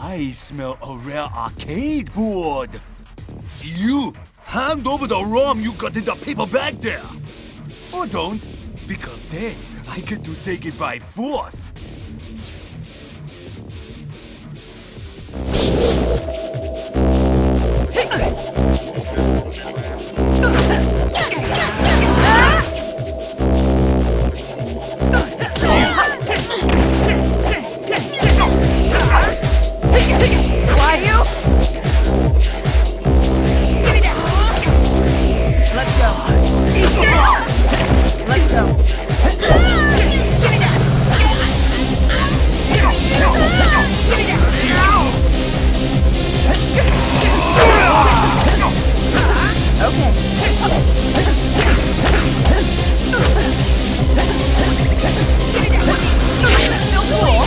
I smell a rare arcade board. You hand over the ROM you got in the paper bag there. Or don't, because then I get to take it by force. Why you? Let's go. Let's go. Okay. Still cool.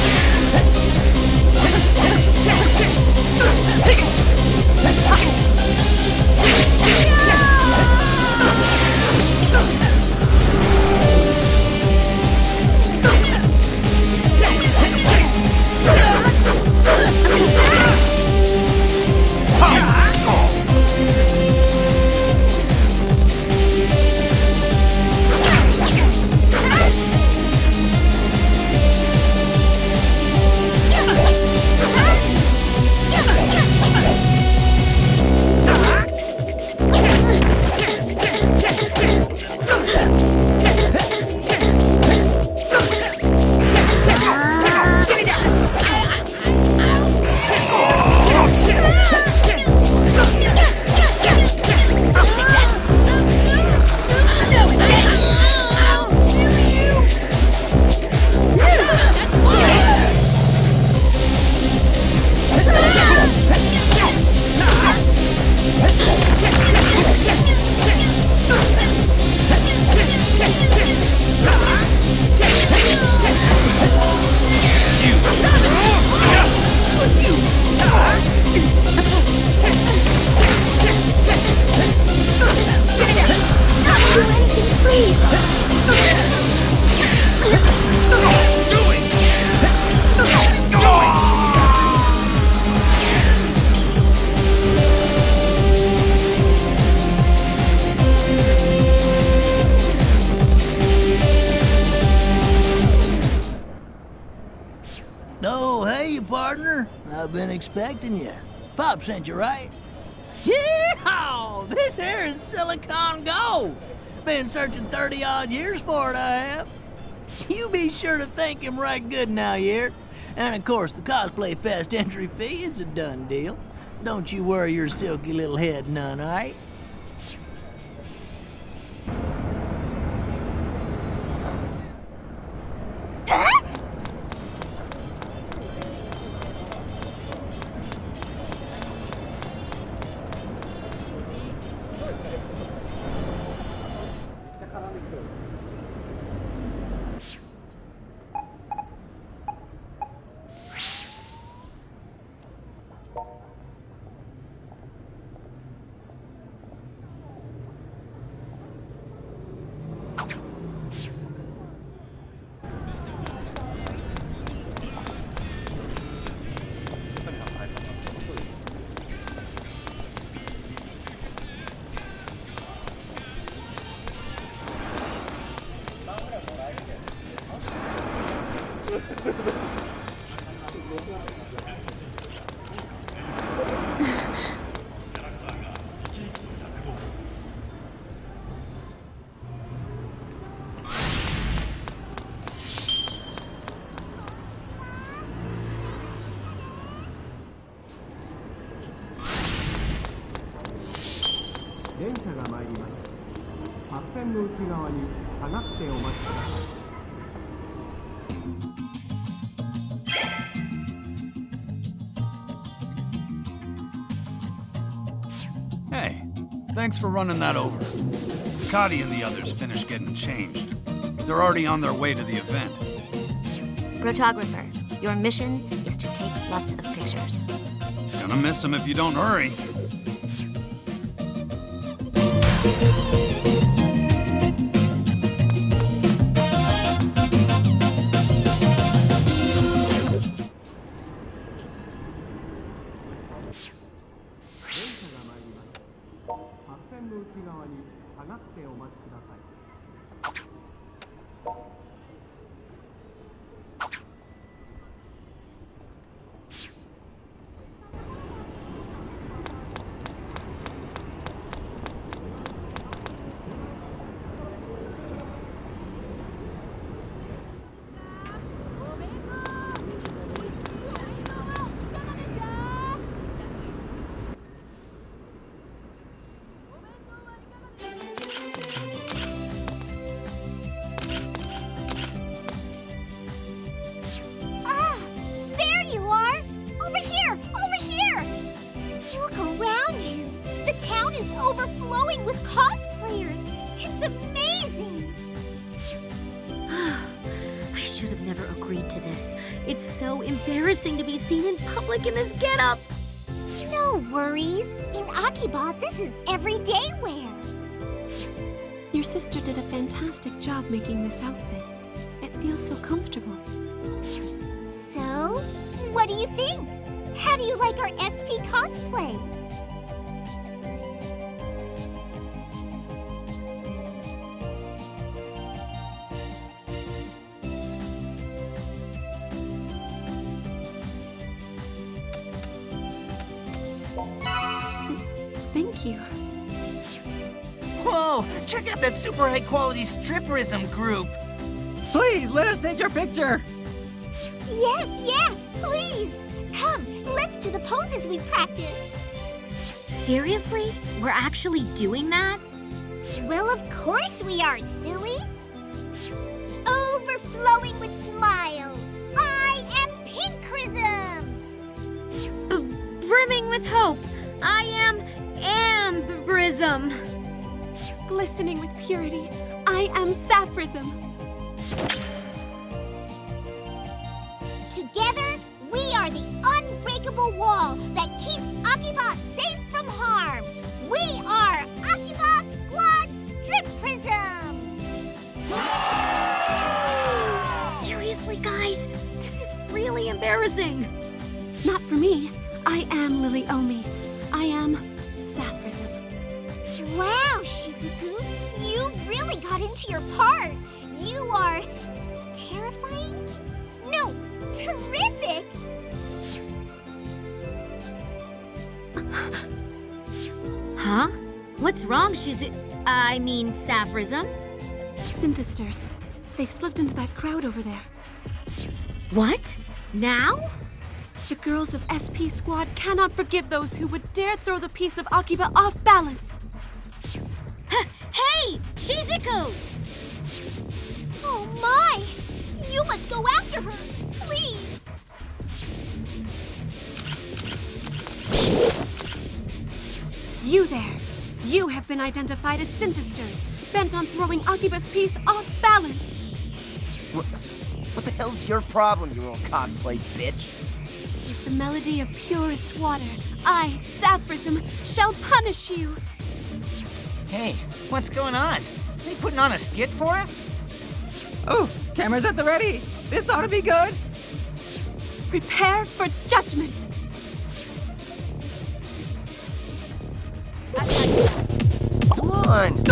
No, hey, partner. I've been expecting you. Pop sent you, right? Yeehaw! This here is silicon gold. Been searching 30-odd years for it, I have. You be sure to thank him right good now, you hear? And of course, the Cosplay Fest entry fee is a done deal. Don't you worry your silky little head none, all right? 線の内側に下がってお待ちください。Hey, thanks for running that over. Cody and the others finished getting changed. They're already on their way to the event. Photographer, your mission is to take lots of pictures. Gonna miss them if you don't hurry. Overflowing with cosplayers! It's amazing! I should have never agreed to this. It's so embarrassing to be seen in public in this getup. No worries. In Akiba, this is everyday wear. Your sister did a fantastic job making this outfit. It feels so comfortable. So, what do you think? How do you like our SP cosplay? Thank you. Whoa! Check out that super high-quality stripperism group! Please, let us take your picture! Yes, please! Come, let's do the poses we practiced! Seriously? We're actually doing that? Well, of course we are, silly! Overflowing with smiles! I am Pinkrism! Brimming with hope! I am Ambrism! Glistening with purity, I am Sapphism. Together, we are the unbreakable wall that keeps Akiba safe from harm! We are Akiba Squad Strip Prism! Seriously, guys? This is really embarrassing. Not for me. I am Lily Omi. I am Sapphism. Wow, Shizuku, you really got into your part. You are terrifying? No, terrific! Huh? What's wrong, Sapphism? Synthesters. They've slipped into that crowd over there. What? Now? The girls of SP Squad cannot forgive those who would dare throw the piece of Akiba off balance. Hey! Shizuku! Oh my! You must go after her, please! You there! You have been identified as synthesters, bent on throwing Akiba's piece off balance. What the hell's your problem, you little cosplay bitch? With the melody of purest water, I, Sapphism, shall punish you. Hey, what's going on? Are they putting on a skit for us? Oh, cameras at the ready! This ought to be good! Prepare for judgment! Come on!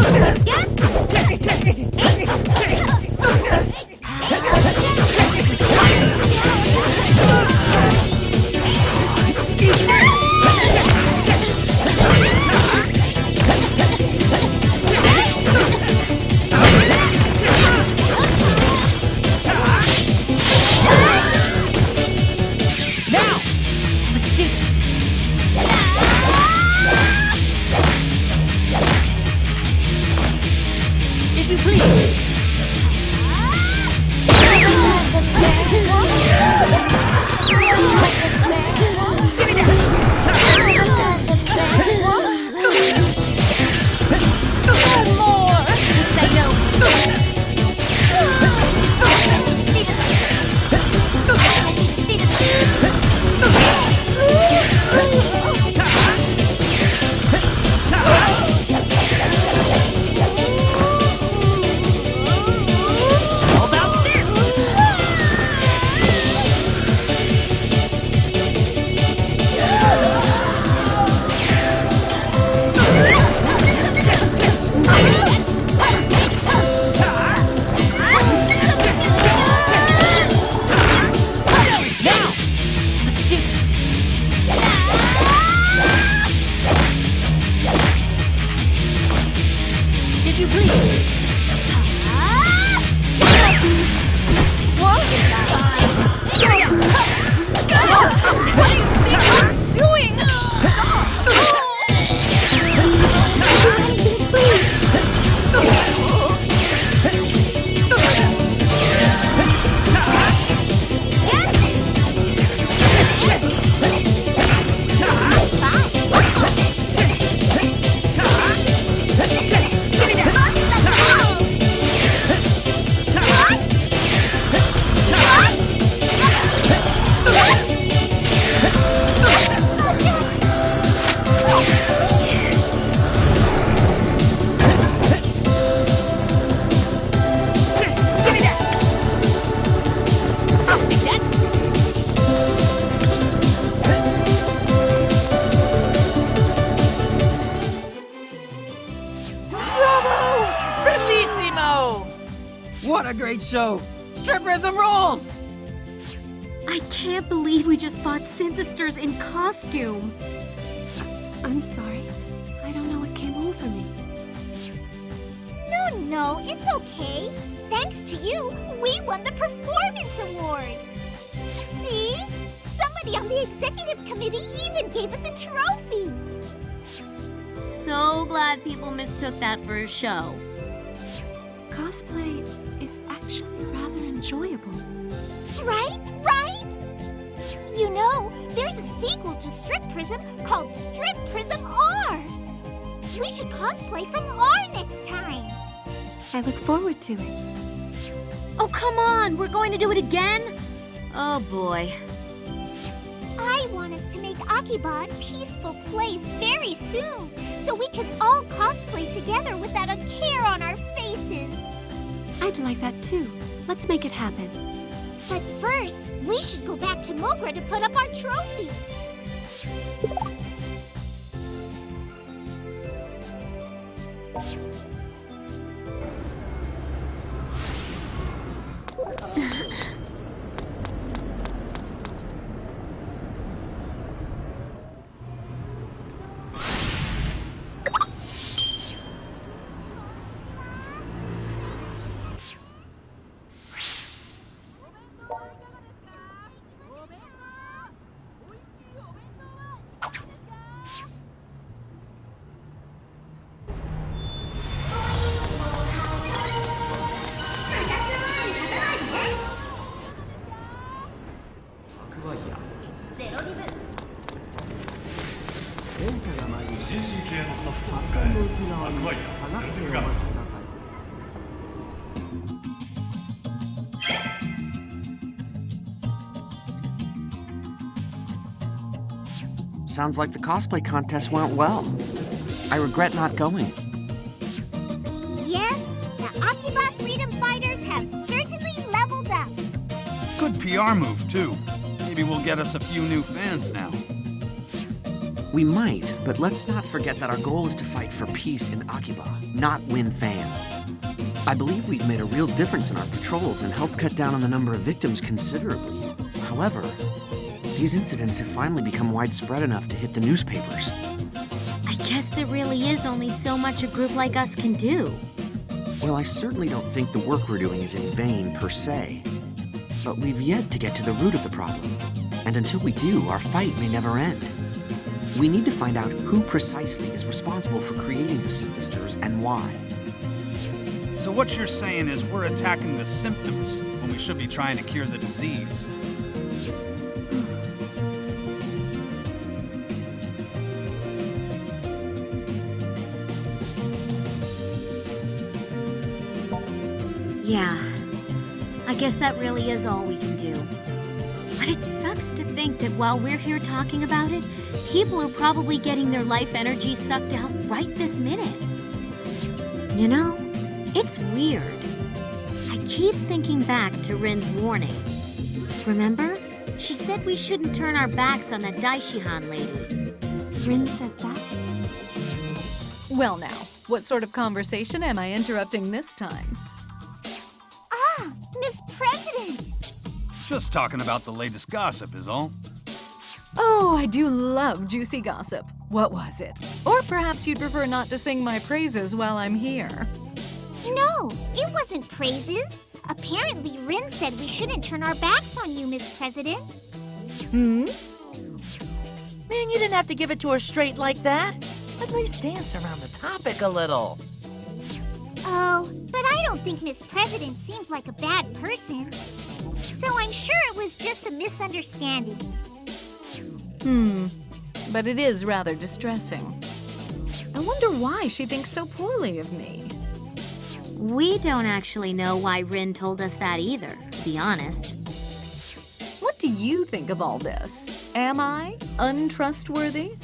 What a great show! Stripperism rules! I can't believe we just fought synthesters in costume. I'm sorry. I don't know what came over me. No, it's okay. Thanks to you, we won the Performance Award. See? Somebody on the executive committee even gave us a trophy. So glad people mistook that for a show. Cosplay is actually rather enjoyable. Right? You know, there's a sequel to Strip Prism called Strip Prism R. We should cosplay from R next time. I look forward to it. Oh, come on! We're going to do it again? Oh, boy. I want us to make Akiba a peaceful place very soon, so we can all cosplay together without a care on our faces. I'd like that too. Let's make it happen. But first, we should go back to Mogra to put up our trophy. Sounds like the cosplay contest went well. I regret not going. Yes, the Akiba Freedom Fighters have certainly leveled up. Good PR move, too. Maybe we'll get us a few new fans now. We might, but let's not forget that our goal is to fight for peace in Akiba, not win fans. I believe we've made a real difference in our patrols and helped cut down on the number of victims considerably. However, these incidents have finally become widespread enough to hit the newspapers. I guess there really is only so much a group like us can do. Well, I certainly don't think the work we're doing is in vain, per se. But we've yet to get to the root of the problem. And until we do, our fight may never end. We need to find out who precisely is responsible for creating the synthesters and why. So what you're saying is we're attacking the symptoms when we should be trying to cure the disease. Yeah, I guess that really is all we can do. But it sucks to think that while we're here talking about it, people are probably getting their life energy sucked out right this minute. You know, it's weird. I keep thinking back to Rin's warning. Remember? She said we shouldn't turn our backs on that Daishihan lady. Rin said that? Well now, what sort of conversation am I interrupting this time? Ah, Miss President! Just talking about the latest gossip is all. Oh, I do love juicy gossip. What was it? Or perhaps you'd prefer not to sing my praises while I'm here. No, it wasn't praises. Apparently, Rin said we shouldn't turn our backs on you, Miss President. Hmm? Man, you didn't have to give it to her straight like that. At least dance around the topic a little. Oh, but I don't think Miss President seems like a bad person. So I'm sure it was just a misunderstanding. But it is rather distressing. I wonder why she thinks so poorly of me. We don't actually know why Rin told us that either, to be honest. What do you think of all this? Am I untrustworthy?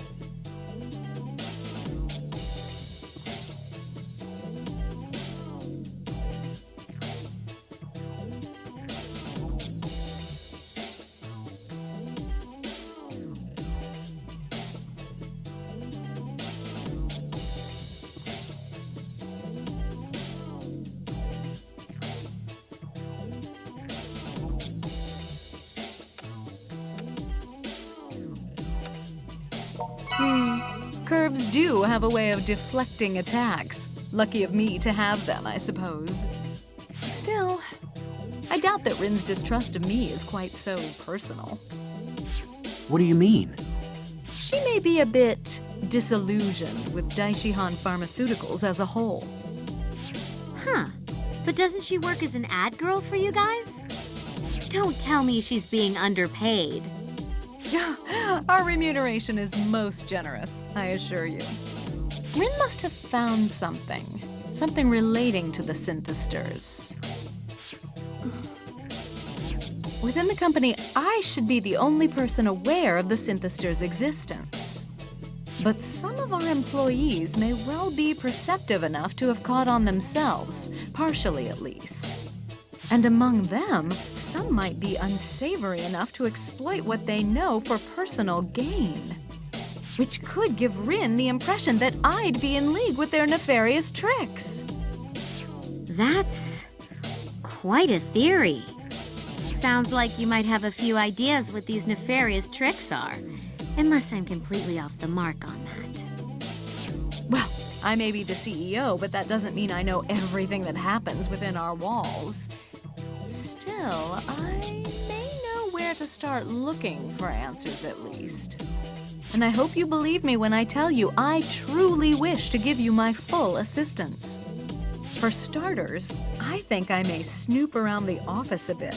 Curves do have a way of deflecting attacks. Lucky of me to have them, I suppose. Still, I doubt that Rin's distrust of me is quite so personal. What do you mean? She may be a bit disillusioned with Daishihan Pharmaceuticals as a whole. Huh. But doesn't she work as an ad girl for you guys? Don't tell me she's being underpaid. Our remuneration is most generous, I assure you. Rin must have found something relating to the synthesters. Within the company, I should be the only person aware of the synthesters' existence. But some of our employees may well be perceptive enough to have caught on themselves, partially at least. And among them, some might be unsavory enough to exploit what they know for personal gain. Which could give Rin the impression that I'd be in league with their nefarious tricks. That's quite a theory. Sounds like you might have a few ideas what these nefarious tricks are. Unless I'm completely off the mark on that. Well, I may be the CEO, but that doesn't mean I know everything that happens within our walls. Still, I may know where to start looking for answers at least. And I hope you believe me when I tell you I truly wish to give you my full assistance. For starters, I think I may snoop around the office a bit.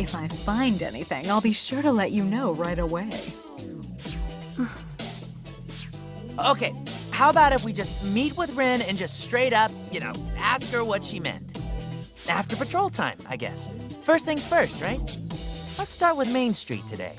If I find anything, I'll be sure to let you know right away. Okay, how about if we just meet with Rin and just straight up, ask her what she meant? After patrol time, I guess. First things first, right? Let's start with Main Street today.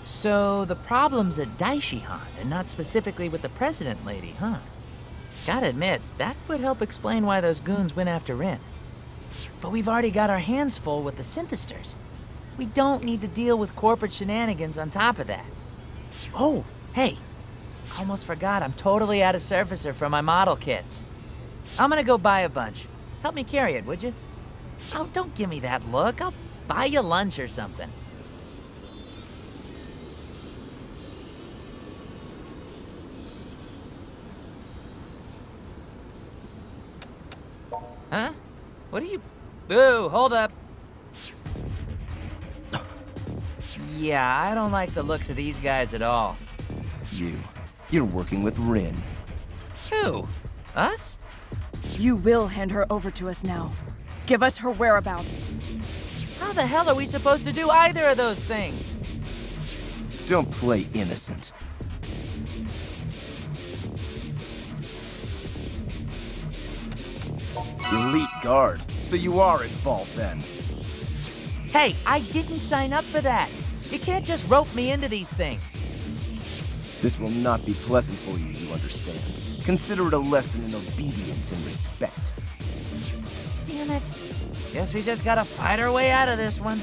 So the problem's at Daishihan and not specifically with the president lady, huh? Gotta admit, that would help explain why those goons went after Rin. But we've already got our hands full with the synthesters. We don't need to deal with corporate shenanigans on top of that. Oh, hey, almost forgot I'm totally out of surfacer for my model kits. I'm gonna go buy a bunch. Help me carry it, would you? Oh, don't give me that look. I'll buy you lunch or something. Huh? What are you... Ooh, hold up. Yeah, I don't like the looks of these guys at all. You're working with Rin. Who? Us? You will hand her over to us now. Give us her whereabouts. How the hell are we supposed to do either of those things? Don't play innocent. Elite guard, so you are involved then. Hey, I didn't sign up for that. You can't just rope me into these things. This will not be pleasant for you, you understand. Consider it a lesson in obedience and respect. Damn it. Guess we just gotta fight our way out of this one.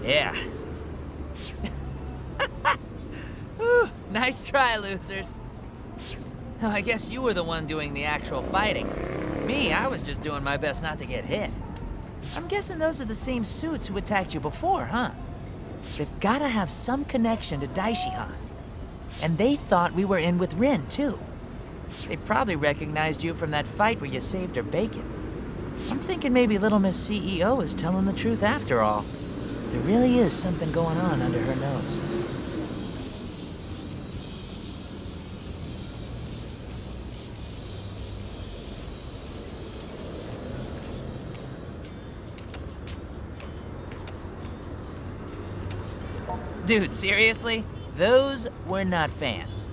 Yeah. Nice try, losers. Oh, I guess you were the one doing the actual fighting. Me, I was just doing my best not to get hit. I'm guessing those are the same suits who attacked you before, huh? They've gotta have some connection to Daishihan. And they thought we were in with Rin, too. They probably recognized you from that fight where you saved her bacon. I'm thinking maybe Little Miss CEO is telling the truth after all. There really is something going on under her nose. Dude, seriously? Those were not fans.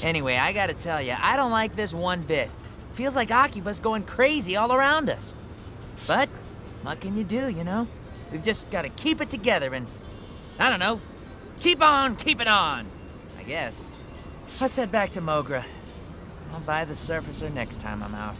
Anyway, I gotta tell you, I don't like this one bit. Feels like Akiba's going crazy all around us. But, what can you do, you know? We've just gotta keep it together and, I don't know, keep on keeping on, I guess. Let's head back to Mogra. I'll buy the Surfacer next time I'm out.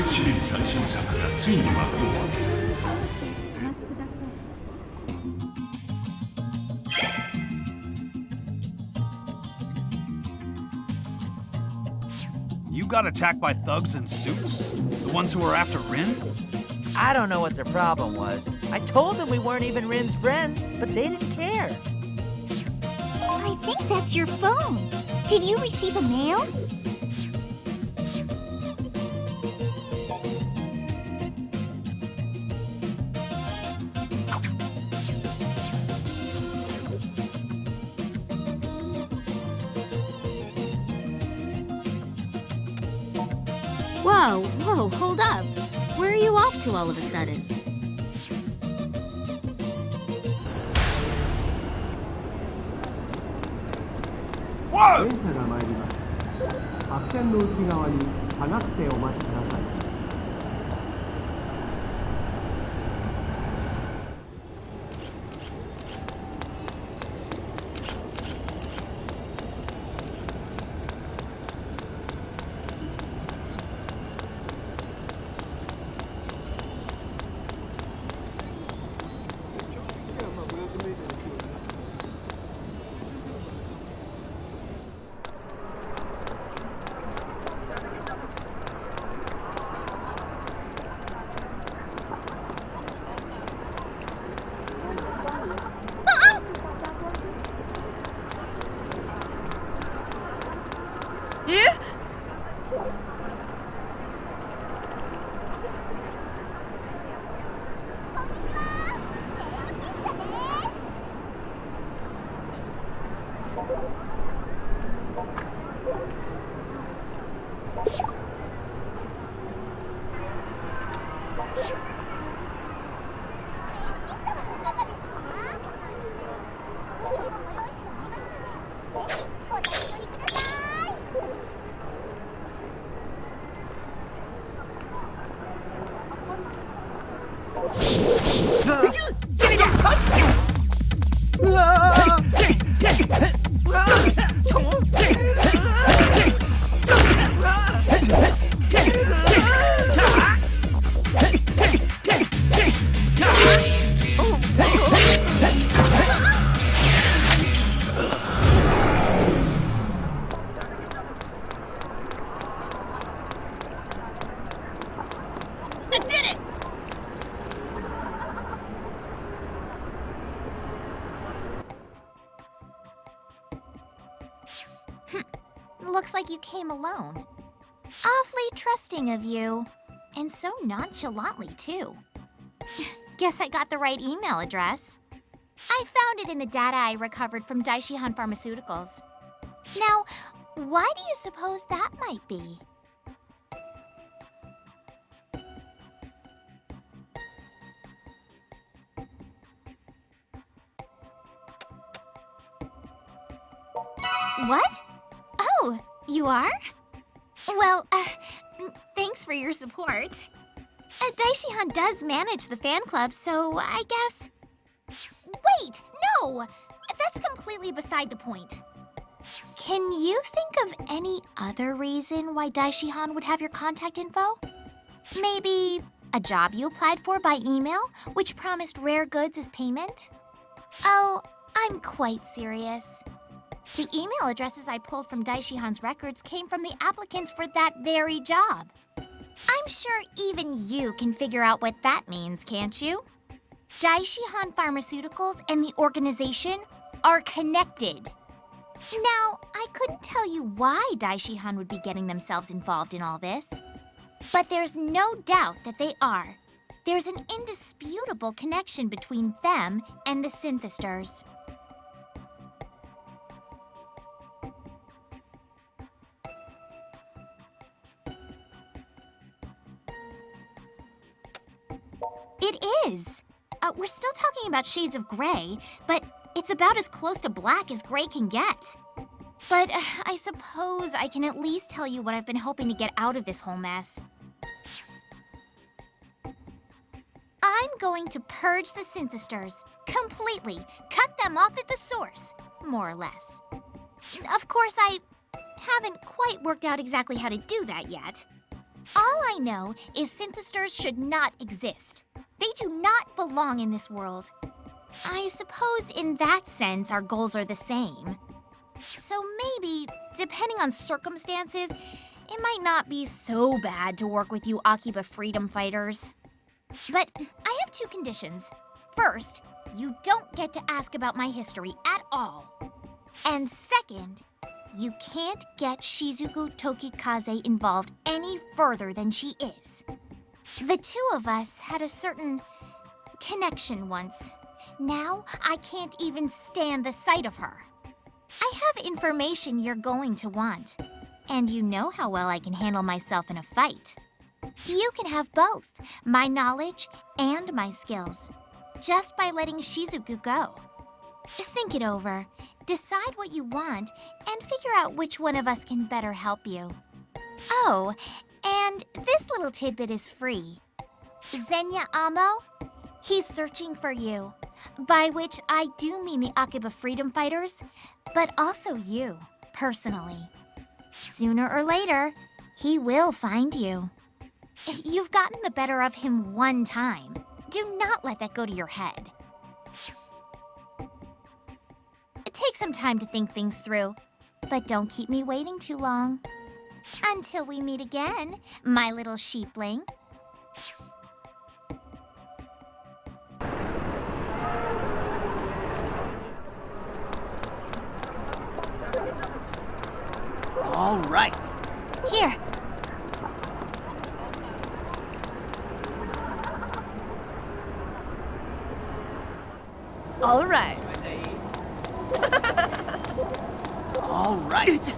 スシリーズ最新作がついに幕を開ける。You got attacked by thugs in suits? The ones who were after Rin? I don't know what their problem was. I told them we weren't even Rin's friends, but they didn't care. I think that's your phone. Did you receive a mail? Whoa, whoa, hold up. Where are you off to all of a sudden? Whoa! 電車が参ります。白線の内側に下がってお待ちください。Looks like you came alone. Awfully trusting of you. And so nonchalantly, too. Guess I got the right email address. I found it in the data I recovered from Daishihan Pharmaceuticals. Now, why do you suppose that might be? What? Oh, you are? Well, thanks for your support. Daishihan does manage the fan club, so I guess... Wait, no! That's completely beside the point. Can you think of any other reason why Daishihan would have your contact info? Maybe a job you applied for by email, which promised rare goods as payment? Oh, I'm quite serious. The email addresses I pulled from Daishihan's records came from the applicants for that very job. I'm sure even you can figure out what that means, can't you? Daishihan Pharmaceuticals and the organization are connected. Now, I couldn't tell you why Daishihan would be getting themselves involved in all this, but there's no doubt that they are. There's an indisputable connection between them and the Synthesters. It is. We're still talking about shades of gray, but it's about as close to black as gray can get. But I suppose I can at least tell you what I've been hoping to get out of this whole mess. I'm going to purge the Synthesters completely, cut them off at the source, more or less. Of course, I haven't quite worked out exactly how to do that yet. All I know is synthesters should not exist. They do not belong in this world. I suppose in that sense our goals are the same. So maybe, depending on circumstances, it might not be so bad to work with you Akiba freedom fighters. But I have two conditions. First, you don't get to ask about my history at all. And second, you can't get Shizuku Tokikaze involved any further than she is. The two of us had a certain connection once. Now, I can't even stand the sight of her. I have information you're going to want. And you know how well I can handle myself in a fight. You can have both, my knowledge and my skills, just by letting Shizuku go. Think it over, decide what you want, and figure out which one of us can better help you. Oh, and this little tidbit is free. Zenya Amo, he's searching for you, by which I do mean the Akiba freedom fighters, but also you, personally. Sooner or later, he will find you. You've gotten the better of him one time. Do not let that go to your head. Take some time to think things through, but don't keep me waiting too long. Until we meet again, my little sheepling. All right. Here. All right. All right.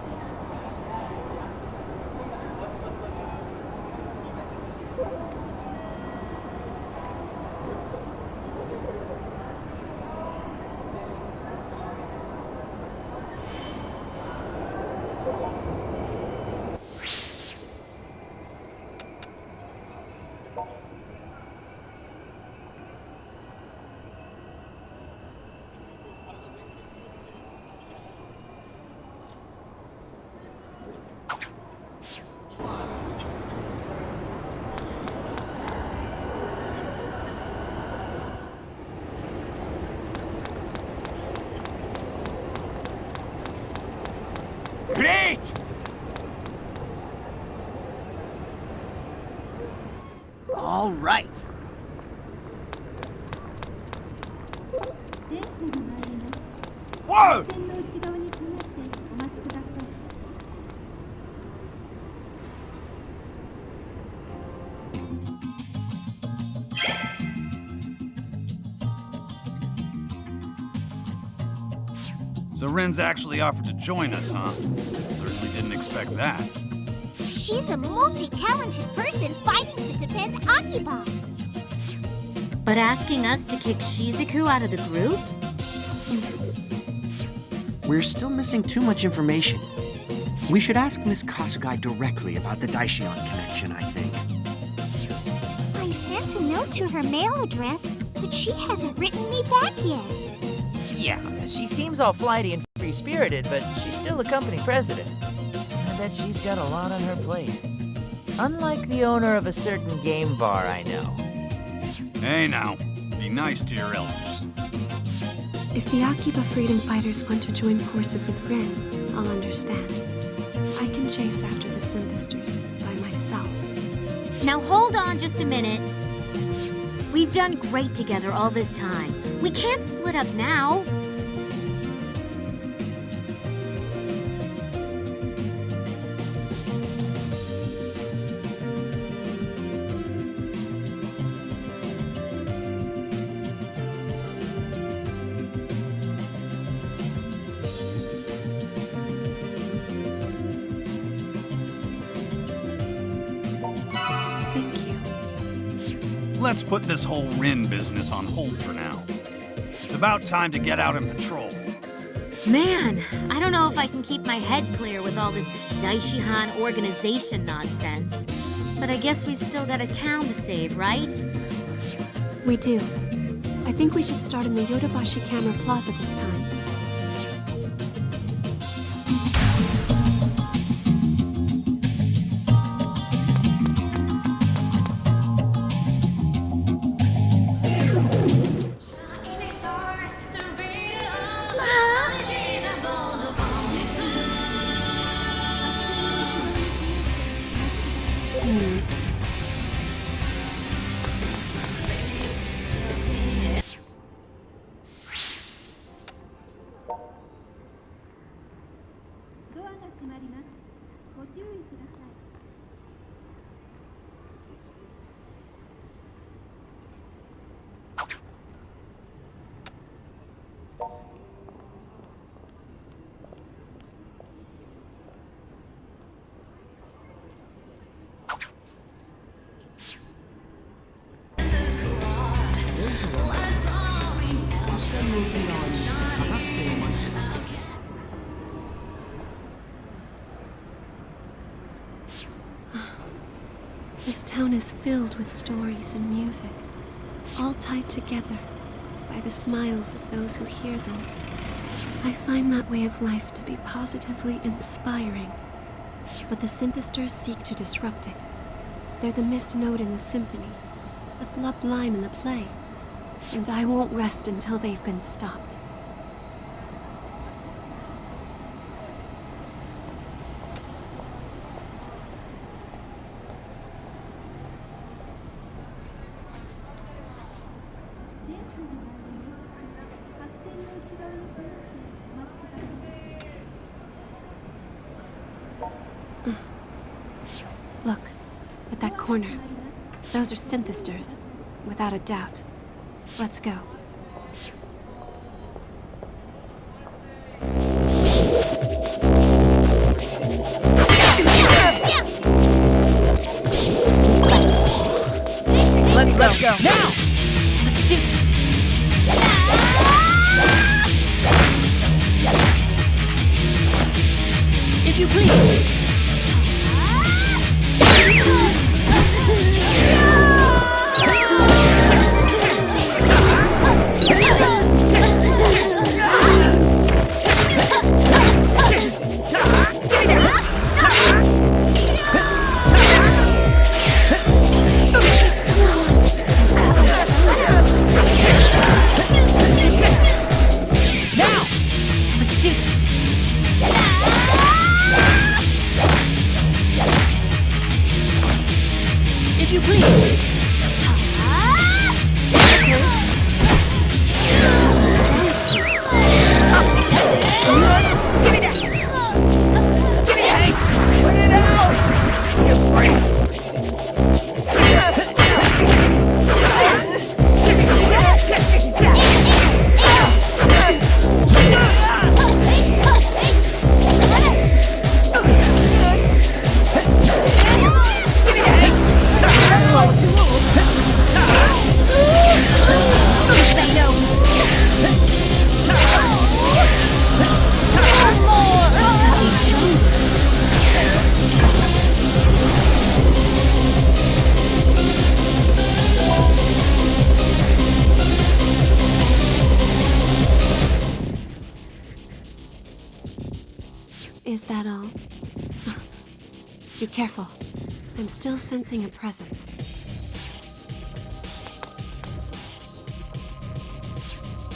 Great! All right. Whoa! So Rin's actually offered to join us, huh? Certainly didn't expect that. She's a multi-talented person fighting to defend Akiba. But asking us to kick Shizuku out of the group? We're still missing too much information. We should ask Miss Kasugai directly about the Daishion connection, I think. I sent a note to her mail address, but she hasn't written me back yet. Yeah, she seems all flighty and free-spirited, but she's still the company president. I bet she's got a lot on her plate. Unlike the owner of a certain game bar I know. Hey now, be nice to your elders. If the Akiba freedom fighters want to join forces with Rin, I'll understand. I can chase after the synthesters by myself. Now hold on just a minute. We've done great together all this time. We can't split up now. Let's put this whole Rin business on hold for now. It's about time to get out and patrol. Man, I don't know if I can keep my head clear with all this Daishihan organization nonsense. But I guess we've still got a town to save, right? We do. I think we should start in the Yodobashi Camera Plaza this time. This town is filled with stories and music, all tied together by the smiles of those who hear them. I find that way of life to be positively inspiring. But the synthesters seek to disrupt it. They're the missed note in the symphony, the flubbed line in the play. And I won't rest until they've been stopped. Look, at that corner. Those are synthesters, without a doubt. Let's go. Let's go. Now! Let's do this. If you please. If you please. Give me that! Give me that! Put it out! You're free! Is that all? Be careful. I'm still sensing a presence.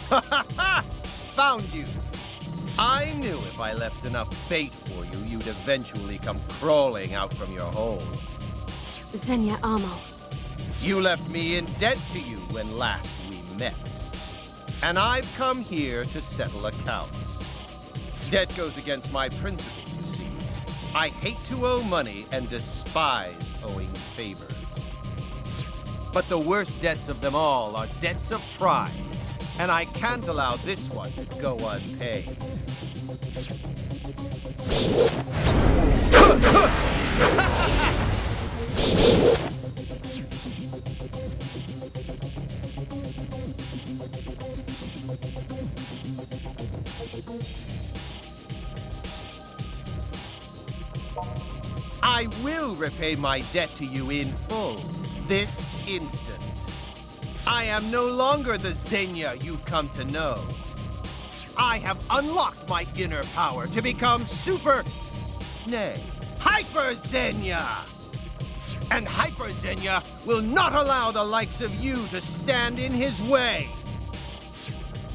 Ha ha ha! Found you! I knew if I left enough bait for you, you'd eventually come crawling out from your hole. Xenia Amo. You left me in debt to you when last we met. And I've come here to settle accounts. Debt goes against my principles, you see. I hate to owe money and despise owing favors. But the worst debts of them all are debts of pride, and I can't allow this one to go unpaid. I will repay my debt to you in full, this instant. I am no longer the Xenia you've come to know. I have unlocked my inner power to become Hyper Xenia! And Hyper Xenia will not allow the likes of you to stand in his way.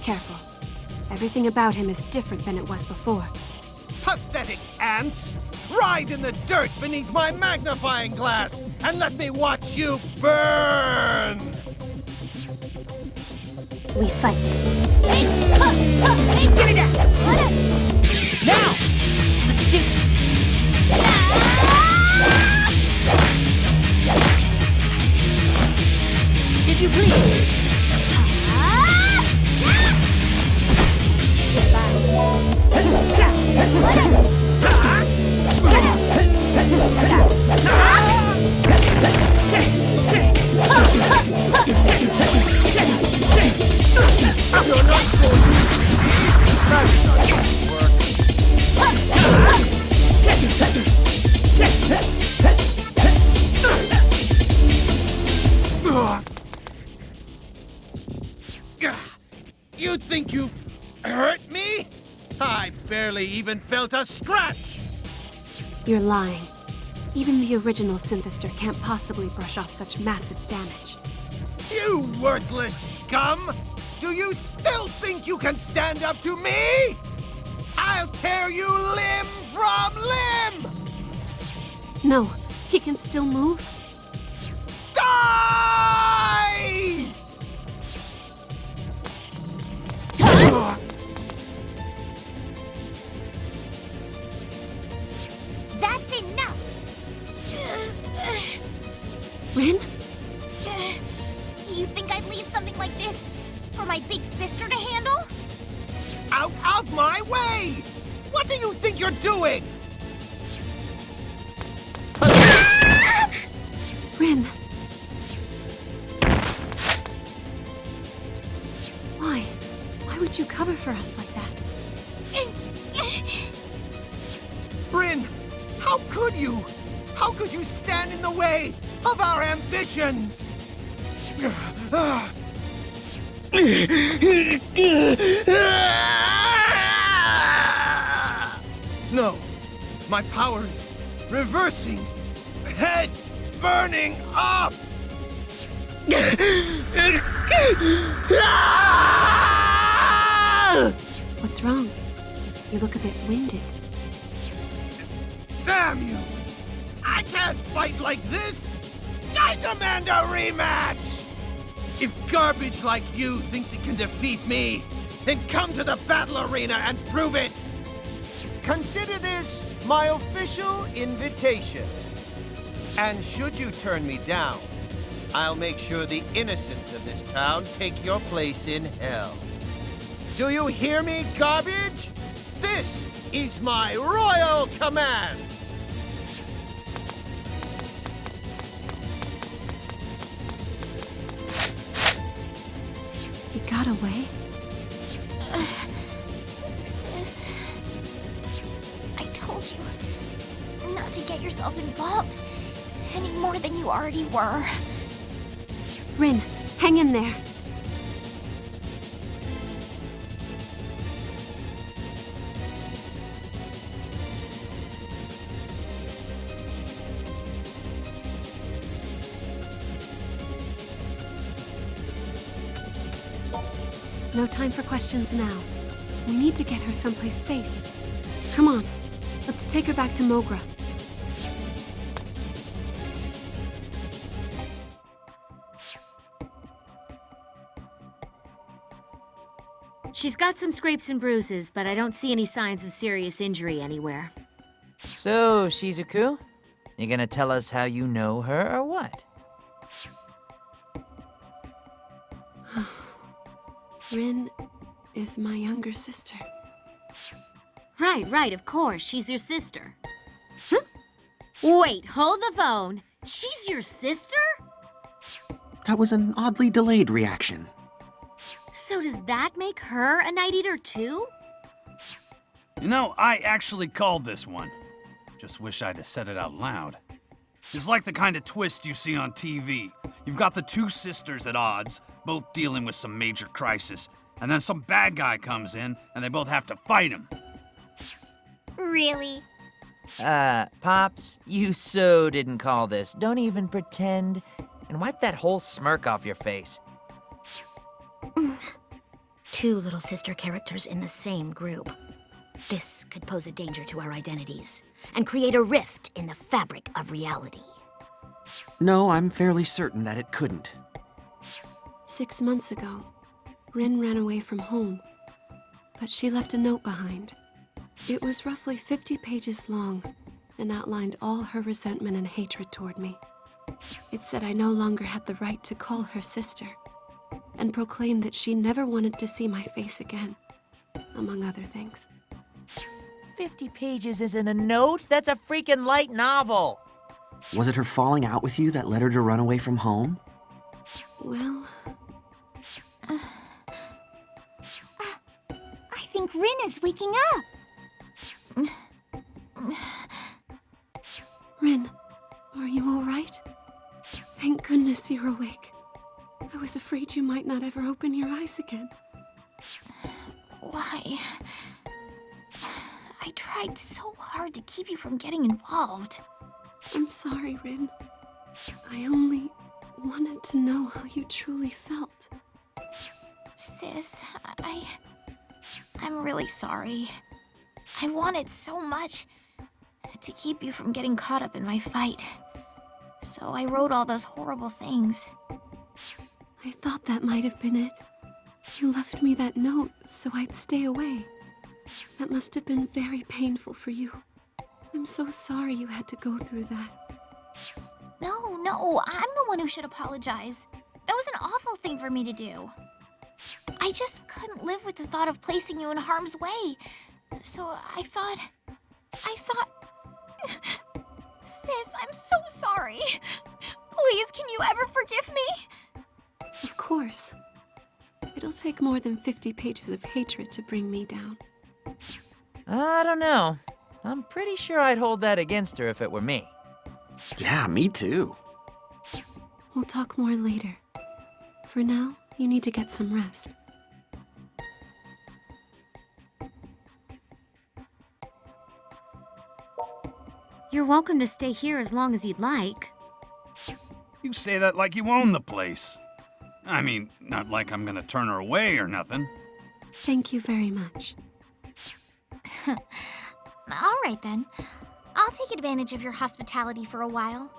Careful. Everything about him is different than it was before. Pathetic ants! Ride in the dirt beneath my magnifying glass and let me watch you burn! We fight. Give me that! Now! Let's do this! If you please. You're not going to That's not going to work. You think you hurt me? I barely even felt a scratch! You're lying. Even the original Synthester can't possibly brush off such massive damage. You worthless scum! Do you still think you can stand up to me? I'll tear you limb from limb! No, he can still move. Die! That's enough! Rin? You think I'd leave something like this for my big sister to handle? Out of my way! What do you think you're doing? Rin. Why? Why would you cover for us like that? Rin, how could you? How could you stand in the way of our ambitions? No, my power is reversing. Head burning up! What's wrong? You look a bit winded. Damn you! I can't fight like this! I demand a rematch! If garbage like you thinks it can defeat me, then come to the battle arena and prove it! Consider this my official invitation. And should you turn me down, I'll make sure the innocents of this town take your place in hell. Do you hear me, garbage? This is my royal command! He got away? Sis, I told you not to get yourself involved any more than you already were. Rin, hang in there. No time for questions now. We need to get her someplace safe. Come on, let's take her back to Mogra. She's got some scrapes and bruises, but I don't see any signs of serious injury anywhere. So, Shizuku, you gonna tell us how you know her or what? Rin is my younger sister. Right, of course. She's your sister. Huh? Wait, hold the phone. She's your sister? That was an oddly delayed reaction. So does that make her a Night Eater too? You know, I actually called this one. Just wish I'd have said it out loud. It's like the kind of twist you see on TV. You've got the two sisters at odds, both dealing with some major crisis, and then some bad guy comes in, and they both have to fight him. Really? Pops, you so didn't call this. Don't even pretend, and wipe that whole smirk off your face. two little sister characters in the same group. This could pose a danger to our identities and create a rift in the fabric of reality. No, I'm fairly certain that it couldn't. 6 months ago, Rin ran away from home, but she left a note behind. It was roughly 50 pages long and outlined all her resentment and hatred toward me. It said I no longer had the right to call her sister, and proclaimed that she never wanted to see my face again, among other things. 50 pages isn't a note, that's a freaking light novel! Was it her falling out with you that led her to run away from home? Well... I think Rin is waking up. Rin, are you all right? Thank goodness you're awake. I was afraid you might not ever open your eyes again. Why? I tried so hard to keep you from getting involved. I'm sorry, Rin. I only wanted to know how you truly felt. Sis, I'm really sorry. I wanted so much to keep you from getting caught up in my fight. So I wrote all those horrible things. I thought that might have been it. You left me that note so I'd stay away. That must have been very painful for you. I'm so sorry you had to go through that. No, I'm the one who should apologize. That was an awful thing for me to do. I just couldn't live with the thought of placing you in harm's way. So I thought... Sis, I'm so sorry. Please, can you ever forgive me? Of course. It'll take more than 50 pages of hatred to bring me down. I don't know. I'm pretty sure I'd hold that against her if it were me. Yeah, me too. We'll talk more later. For now, you need to get some rest. You're welcome to stay here as long as you'd like. You say that like you own the place. I mean, not like I'm gonna turn her away or nothing. Thank you very much. All right then. I'll take advantage of your hospitality for a while.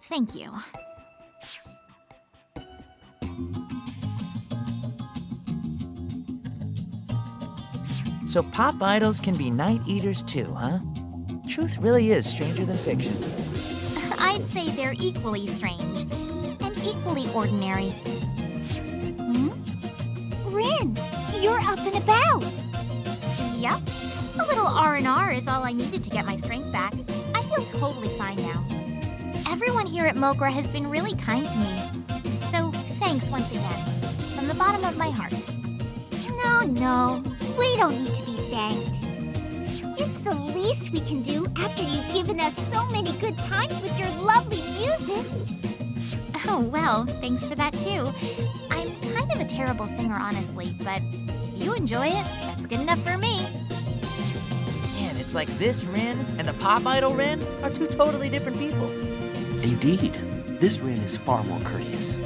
Thank you. So pop idols can be night eaters too, huh? Truth really is stranger than fiction. I'd say they're equally strange and equally ordinary. Rin, you're up and about. Yep. A little R&R is all I needed to get my strength back. I feel totally fine now. Everyone here at Mogra has been really kind to me. So thanks once again, from the bottom of my heart. No, we don't need to be thanked. It's the least we can do after you've given us so many good times with your lovely music. Oh, well, thanks for that too. I'm kind of a terrible singer, honestly, but if you enjoy it, that's good enough for me. Man, it's like this Rin and the pop idol Rin are two totally different people. Indeed. This Rin is far more courteous.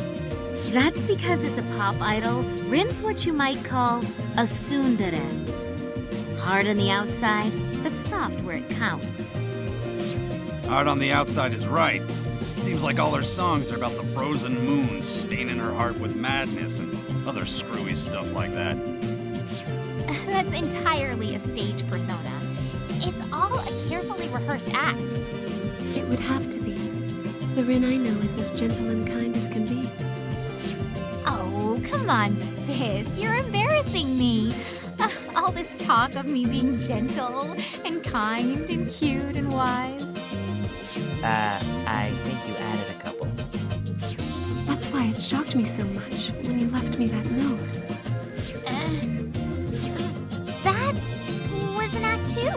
That's because as a pop idol, Rin's what you might call a tsundere. Hard on the outside, but soft where it counts. Hard on the outside is right. Seems like all her songs are about the frozen moon staining her heart with madness and other screwy stuff like that. That's entirely a stage persona. It's all a carefully rehearsed act. It would have to be. The Rin I know is as gentle and kind as can be. Oh, come on, sis. You're embarrassing me. All this talk of me being gentle and kind and cute and wise. I think you added a couple. That's why it shocked me so much when you left me that note. That was an act too.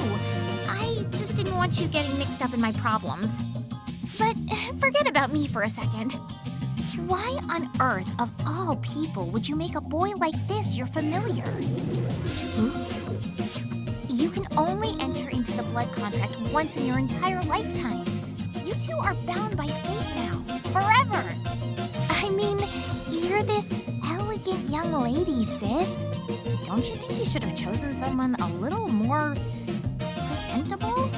I just didn't want you getting mixed up in my problems. But forget about me for a second. Why on earth, of all people, would you make a boy like this your familiar? You can only enter into the blood contract once in your entire lifetime. You two are bound by fate now, forever. I mean, you're this elegant young lady, sis. Don't you think you should have chosen someone a little more presentable?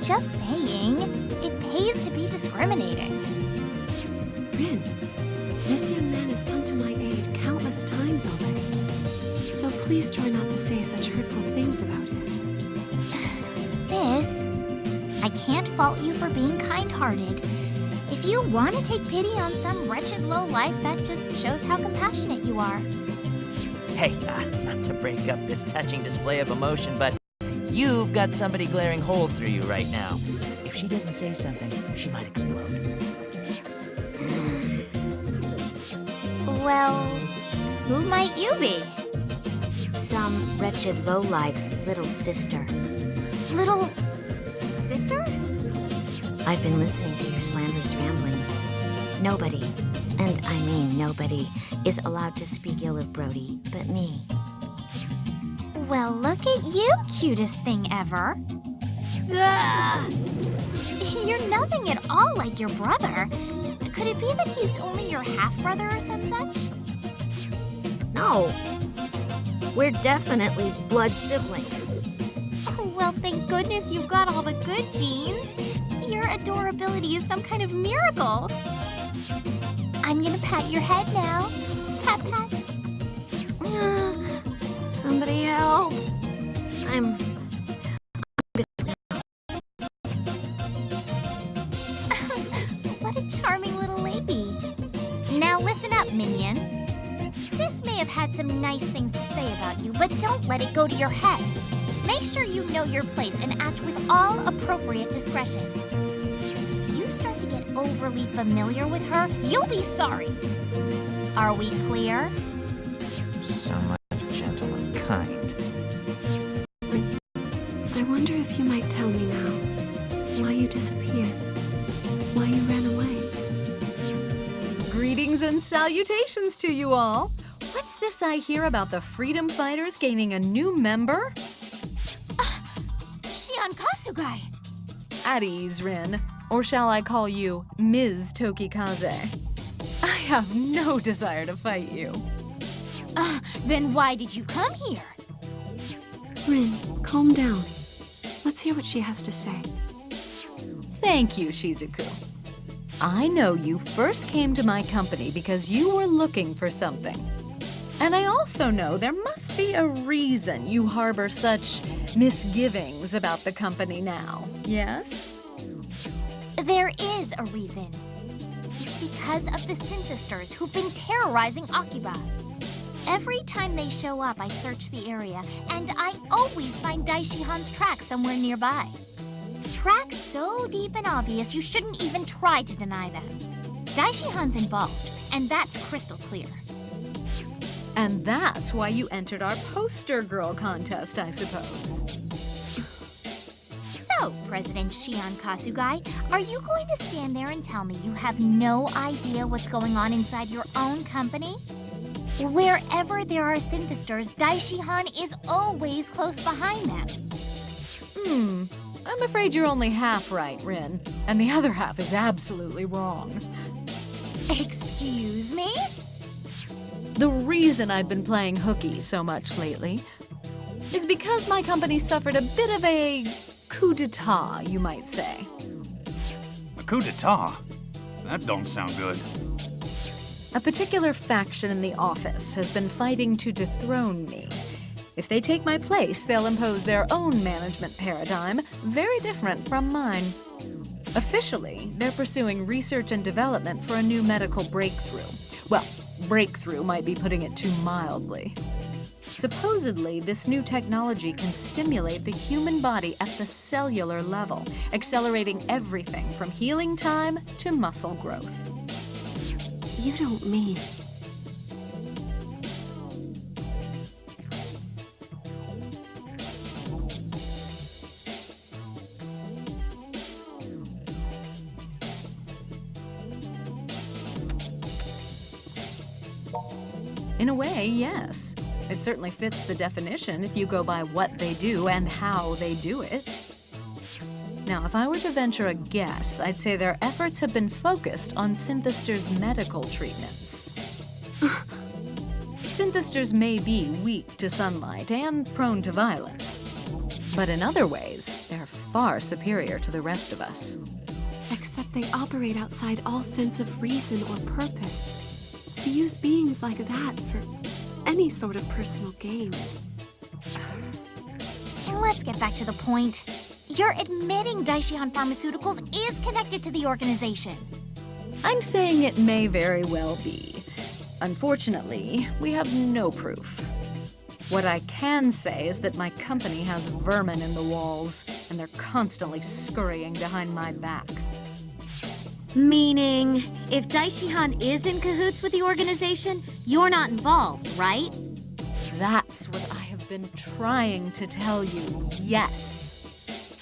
Just saying, it pays to be discriminating. Rin, this young man has come to my aid countless times already. So please try not to say such hurtful things about him. Sis, I can't fault you for being kind-hearted. If you want to take pity on some wretched lowlife, that just shows how compassionate you are. Hey, not to break up this touching display of emotion, but you've got somebody glaring holes through you right now. If she doesn't say something, she might explode. Well, who might you be? Some wretched lowlife's little sister. Little sister? I've been listening to your slanderous ramblings. Nobody, and I mean nobody, is allowed to speak ill of Brody but me. Well, look at you, cutest thing ever. Ugh. You're nothing at all like your brother. Could it be that he's only your half-brother or some such? No. We're definitely blood siblings. Oh, well, thank goodness you've got all the good genes. Your adorability is some kind of miracle. I'm gonna pat your head now. Pat, pat. Somebody help. I'm What a charming little lady. Now listen up, minion. Sis may have had some nice things to say about you, but don't let it go to your head. Make sure you know your place and act with all appropriate discretion. If you start to get overly familiar with her, you'll be sorry. Are we clear? So much kind. I wonder if you might tell me now why you disappeared, why you ran away. Greetings and salutations to you all. What's this I hear about the freedom fighters gaining a new member? Shion-Kasugai. At ease, Rin. Or shall I call you Ms. Tokikaze? I have no desire to fight you. Then why did you come here? Rin, calm down. Let's hear what she has to say. Thank you, Shizuku. I know you first came to my company because you were looking for something. And I also know there must be a reason you harbor such misgivings about the company now, yes? There is a reason. It's because of the synthesters who've been terrorizing Akiba. Every time they show up, I search the area, and I always find Daishihan's tracks somewhere nearby. Tracks so deep and obvious you shouldn't even try to deny them. Daishihan's involved, and that's crystal clear. And that's why you entered our poster girl contest, I suppose. So, President Shion-Kasugai, are you going to stand there and tell me you have no idea what's going on inside your own company? Wherever there are synthesters, Daishihan is always close behind them. I'm afraid you're only half right, Rin, and the other half is absolutely wrong. Excuse me? The reason I've been playing hooky so much lately is because my company suffered a bit of a coup d'etat, you might say. A coup d'etat? That don't sound good. A particular faction in the office has been fighting to dethrone me. If they take my place, they'll impose their own management paradigm, very different from mine. Officially, they're pursuing research and development for a new medical breakthrough. Well, breakthrough might be putting it too mildly. Supposedly, this new technology can stimulate the human body at the cellular level, accelerating everything from healing time to muscle growth. You don't mean... In a way, yes. It certainly fits the definition if you go by what they do and how they do it. Now, if I were to venture a guess, I'd say their efforts have been focused on Synthester's medical treatments. Synthesters may be weak to sunlight and prone to violence, but in other ways, they're far superior to the rest of us. Except they operate outside all sense of reason or purpose. To use beings like that for any sort of personal gains. Let's get back to the point. You're admitting Daishihan Pharmaceuticals is connected to the organization. I'm saying it may very well be. Unfortunately, we have no proof. What I can say is that my company has vermin in the walls, and they're constantly scurrying behind my back. Meaning, if Daishihan is in cahoots with the organization, you're not involved, right? That's what I have been trying to tell you, yes.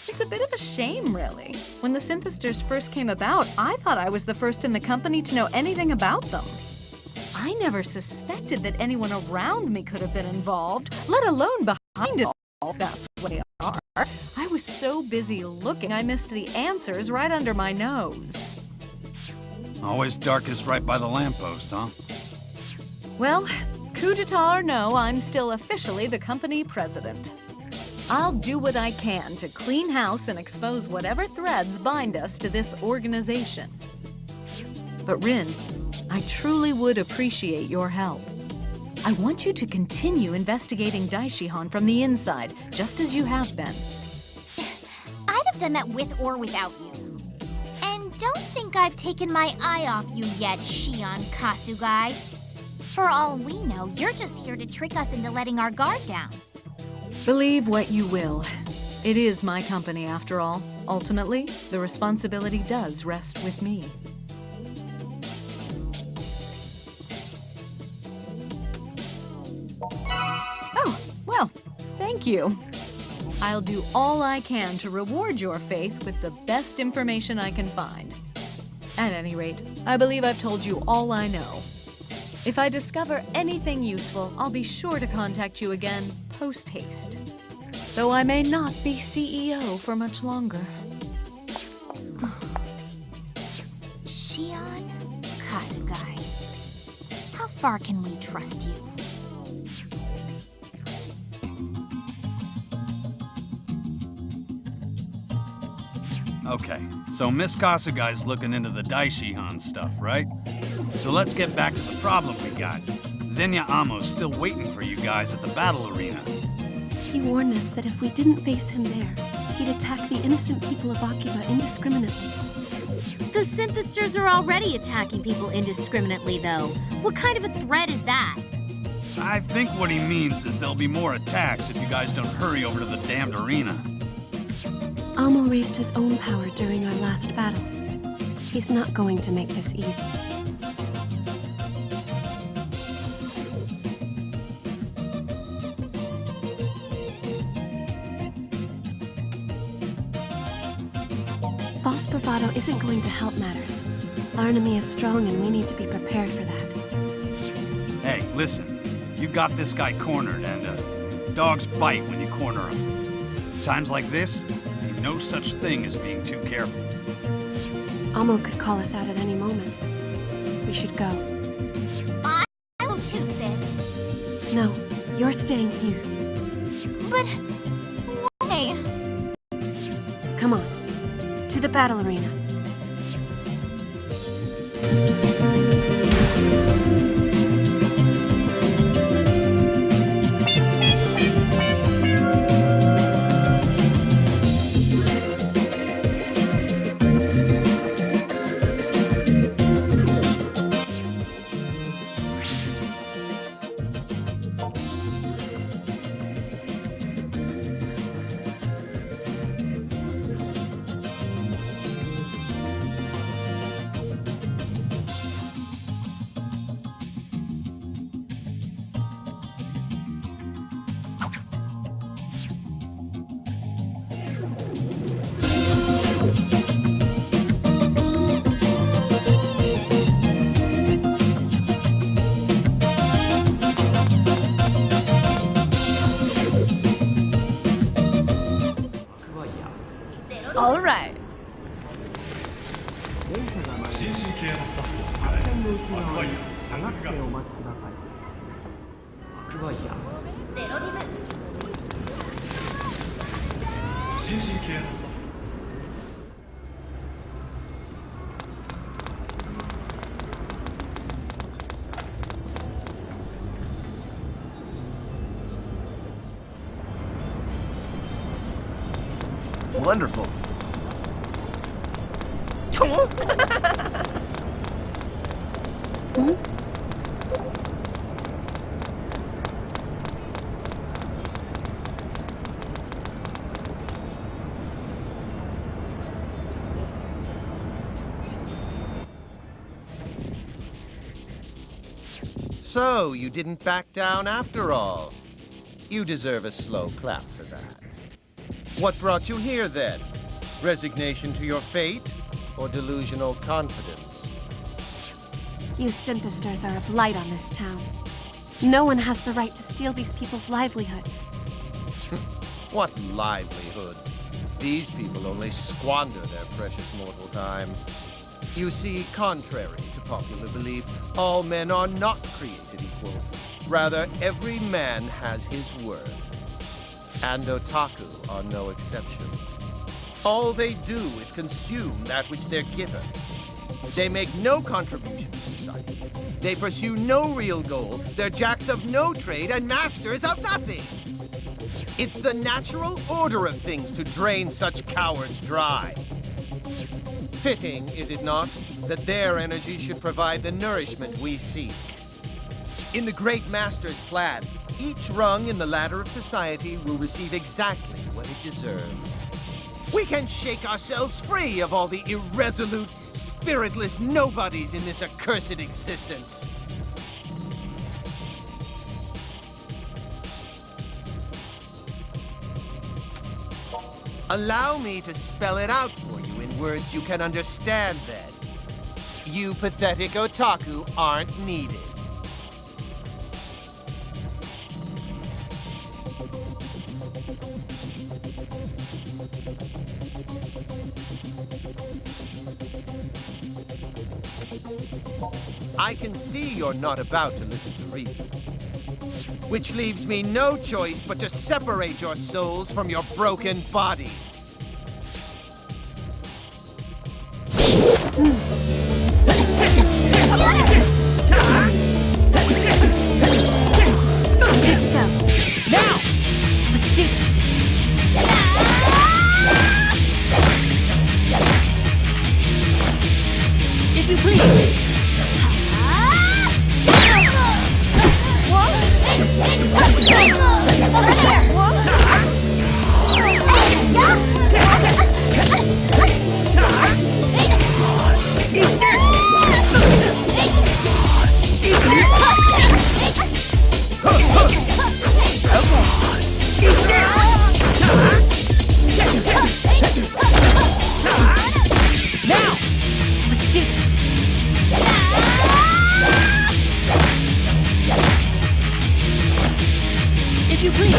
It's a bit of a shame, really. When the Synthesters first came about, I thought I was the first in the company to know anything about them. I never suspected that anyone around me could have been involved, let alone behind it all. That's what they are. I was so busy looking, I missed the answers right under my nose. Always darkest right by the lamppost, huh? Well, coup d'etat or no, I'm still officially the company president. I'll do what I can to clean house and expose whatever threads bind us to this organization. But Rin, I truly would appreciate your help. I want you to continue investigating Daishihan from the inside, just as you have been. I'd have done that with or without you. And don't think I've taken my eye off you yet, Shion Kasugai. For all we know, you're just here to trick us into letting our guard down. Believe what you will. It is my company, after all. Ultimately, the responsibility does rest with me. Oh, well, thank you. I'll do all I can to reward your faith with the best information I can find. At any rate, I believe I've told you all I know. If I discover anything useful, I'll be sure to contact you again post-haste. Though I may not be CEO for much longer. Shion Kasugai. How far can we trust you? Okay, so Miss Kasugai's looking into the Daishihan stuff, right? So let's get back to the problem we got. Zenya Amo's still waiting for you guys at the battle arena. He warned us that if we didn't face him there, he'd attack the innocent people of Akiba indiscriminately. The Synthesters are already attacking people indiscriminately, though. What kind of a threat is that? I think what he means is there'll be more attacks if you guys don't hurry over to the damned arena. Amo raised his own power during our last battle. He's not going to make this easy. False bravado isn't going to help matters. Our enemy is strong and we need to be prepared for that. Hey, listen. You got this guy cornered, and dogs bite when you corner him. Times like this, ain't no such thing as being too careful. Amo could call us out at any moment. We should go. I go too, sis. No, you're staying here. But why? Come on, to the battle arena. 精神系のスタッフ Wonderful. So, you didn't back down after all. You deserve a slow clap for that. What brought you here, then? Resignation to your fate, or delusional confidence? You synthesters are a blight on this town. No one has the right to steal these people's livelihoods. What livelihoods? These people only squander their precious mortal time. You see, contrary to popular belief, all men are not created equal. Rather, every man has his worth. And otaku are no exception. All they do is consume that which they're given. They make no contribution to society. They pursue no real goal. They're jacks of no trade and masters of nothing. It's the natural order of things to drain such cowards dry. Fitting, is it not, that their energy should provide the nourishment we seek. In the great master's plan, each rung in the ladder of society will receive exactly what it deserves. We can shake ourselves free of all the irresolute, spiritless nobodies in this accursed existence. Allow me to spell it out for you in words you can understand, then. You pathetic otaku aren't needed. I can see you're not about to listen to reason. Which leaves me no choice but to separate your souls from your broken bodies. Good to go. Now! Let's do this. If you please. If you please.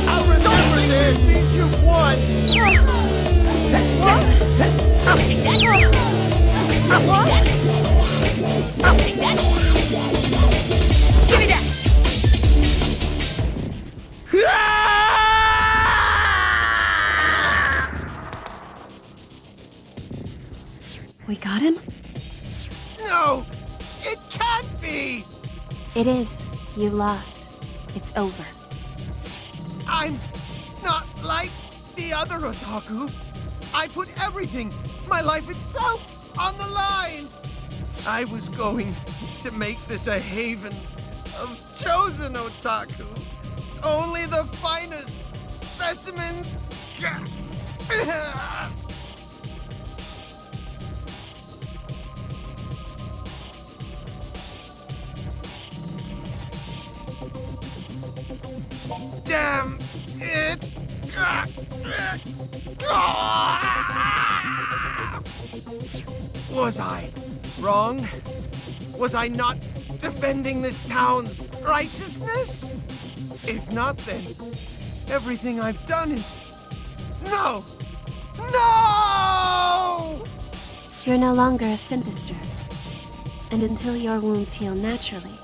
I'll remember this means you've won. I'll take that. I'll take that. I'll take that. Give me that. We got him? No! It can't be! It is. You lost. It's over. I'm not like the other otaku. I put everything, my life itself, on the line. I was going to make this a haven of chosen otaku. Only the finest specimens. Damn it! Was I wrong? Was I not defending this town's righteousness? If not, then everything I've done is... No! No! You're no longer a synthester. And until your wounds heal naturally,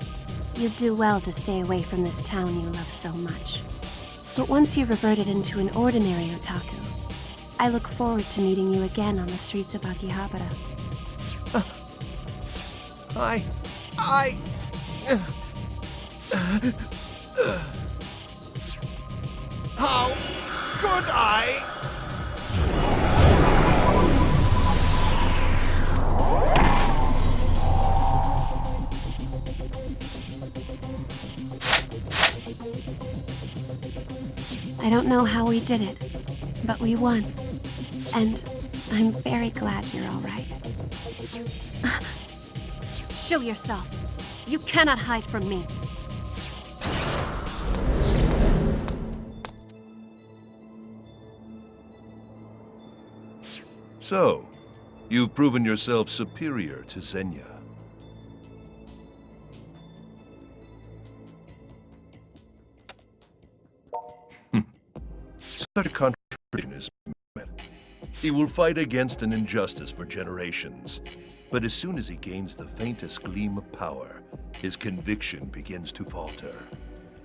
You'd do well to stay away from this town you love so much. But once you've reverted into an ordinary otaku, I look forward to meeting you again on the streets of Akihabara. How could I? I don't know how we did it, but we won. And I'm very glad you're all right. Show yourself. You cannot hide from me. So, you've proven yourself superior to Xenia. Such a contradiction is met. He will fight against an injustice for generations, but as soon as he gains the faintest gleam of power, his conviction begins to falter.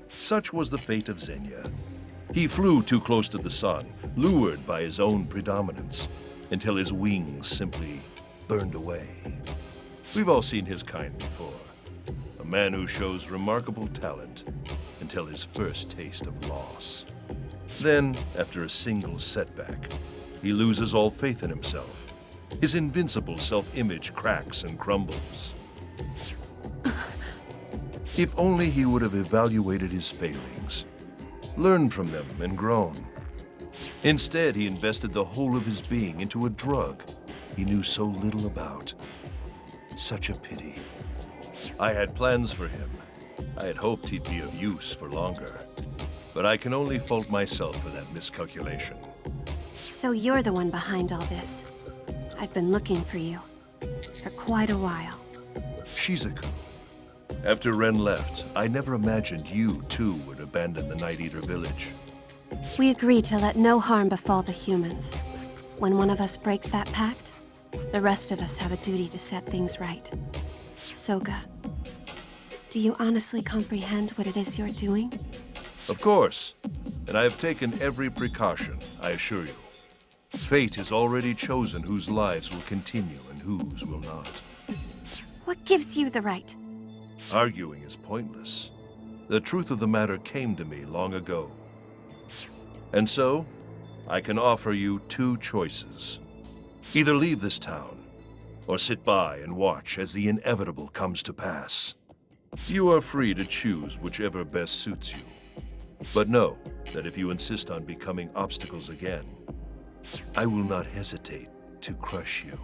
Such was the fate of Xenia. He flew too close to the sun, lured by his own predominance, until his wings simply burned away. We've all seen his kind before. A man who shows remarkable talent until his first taste of loss. Then, after a single setback, he loses all faith in himself. His invincible self-image cracks and crumbles. If only he would have evaluated his failings, learned from them and grown. Instead, he invested the whole of his being into a drug he knew so little about. Such a pity. I had plans for him. I had hoped he'd be of use for longer. But I can only fault myself for that miscalculation. So you're the one behind all this. I've been looking for you. For quite a while. Shizuku. After Ren left, I never imagined you, too, would abandon the Night Eater village. We agreed to let no harm befall the humans. When one of us breaks that pact, the rest of us have a duty to set things right. Soga, do you honestly comprehend what it is you're doing? Of course, and I have taken every precaution, I assure you. Fate has already chosen whose lives will continue and whose will not. What gives you the right? Arguing is pointless. The truth of the matter came to me long ago. And so, I can offer you two choices. Either leave this town, or sit by and watch as the inevitable comes to pass. You are free to choose whichever best suits you. But know that if you insist on becoming obstacles again, I will not hesitate to crush you.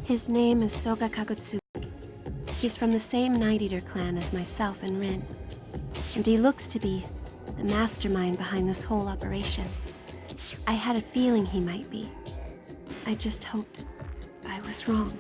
His name is Soga Kagutsuki. He's from the same Night Eater clan as myself and Rin. And he looks to be the mastermind behind this whole operation. I had a feeling he might be. I just hoped I was wrong.